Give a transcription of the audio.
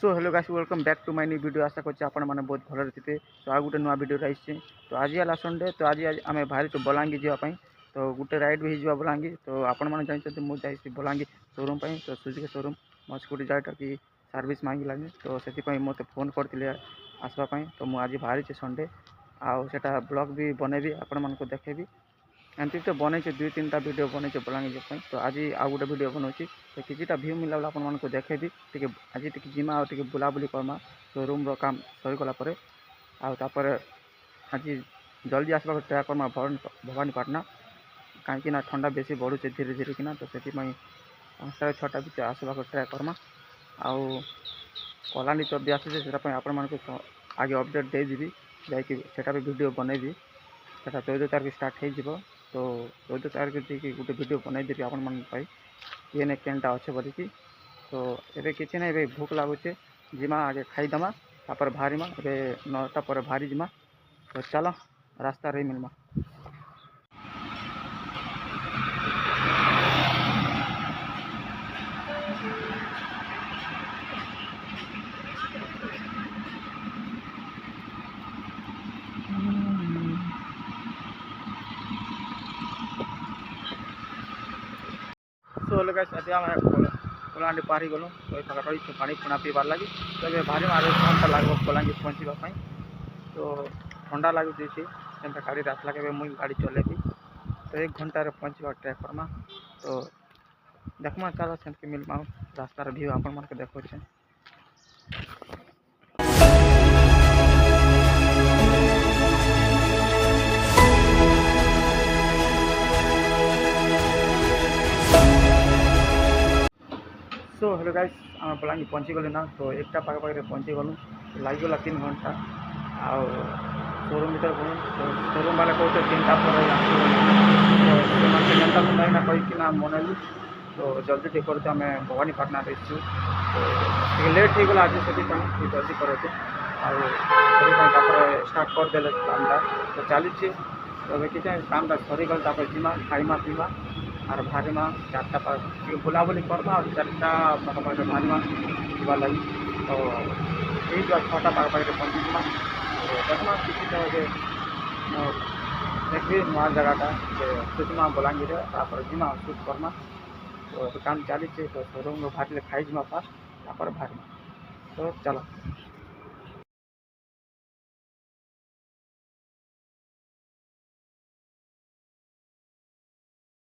So hello guys welcome back to my new video. आशा करछि आपण माने बहुत भल रहिते। तो आ गुटे नुआ वीडियो आइछि। तो आज आला संडे, तो आज आमे बाहर तो बलांगी जीवा पई, तो गुटे राइड भी जीवा बलांगी। तो आपण माने जानछते मु जाइछि बलांगी शोरूम पई। तो सुजुकी शोरूम मो स्कूटी जायटा कि सर्विस मांगी लागे, तो सेति पई मते फोन करथिले आसबा पई। तो मु आज बाहर छि संडे, आ सेटा ब्लॉग भी बनेबी, आपण मान को देखेबी। एमती तो बने 2-3टा वीडियो बने बलांगी जीप। तो आज आउ गोटे वीडियो बनाऊँगी, तो किटा व्यू मिलला आपको देखेबी। टी आज टी जिमा और टी बुलाबुली करमा शोरूम रो काम सरीगला आपर आज जल्दी आसवा ट्राए करमा भवानीपाटना, कहीं ठंडा बेसी बढ़ुचे धीरे धीरे किना। तो से 5-6टा भी आसवा ट्राए करमा। आउ कलानी चौक भी आसे से आगे अपडेट देदेवी, जाटा भी वीडियो बनैबी। सेटा 14 तारिख स्टार्ट हो। तो 14 तारिख देखिए गोटे वीडियो बनईदेवी आपण मन ये केनटा अच्छे बोलिकी। तो ये किसी ना ये भूख लगुचे, जिमा आगे खाईदमा तापर बाहरीमा। ए 9टा पर बाहरी जिमा। तो चलो रास्ता रही मिलमा। सो हेलो गाइस आज आम कोलांडी पारी गलु। तो ये रही पानी पुणा पीबार लगी। तो ये भारी मारे घंटा लगे बलांगी पहुँचापी। तो ठंडा लगुच गाड़ी रास्ता लगे मुझे गाड़ी चलेबी। तो 1 घंटे पहुँचा ट्राए करमा। तो देखमा चलो से मिलमा रास्तार व्यू आपण मन देखा। सो हेलो गाइस आम बलांगी पहुँची गलु ना। तो 1टा पाखे पहुँची गलु। लगिगला 3 घंटा। आउ शोरूम भर गलु। तो शोरूम वाले कहते 3टा पर घंटा सुना कहीकिना मनैलु। तो जल्दी टे करते आम भवानीपाटना रहीछु। तो लेट हो गला आज से जल्दी करते स्टार्ट करदे कामटा। तो चली। तो देखिए कामटा सरीगल जीमा खाइमा पीमा और बाहरीमा 4टा पाखे बुलाबुली करमा और 4टा पाखे बाहरीमा जीवा लगी। तो यही 6टा पाखे पहुँचीमा। तो देखमा किसी देखी नुआ जगटा सुचमा बलांगीर जीमा सुट करमा। तो काम चली। तो शोरूम बाहर खाई जीमा फास्ट बाहरीमा। तो चलो।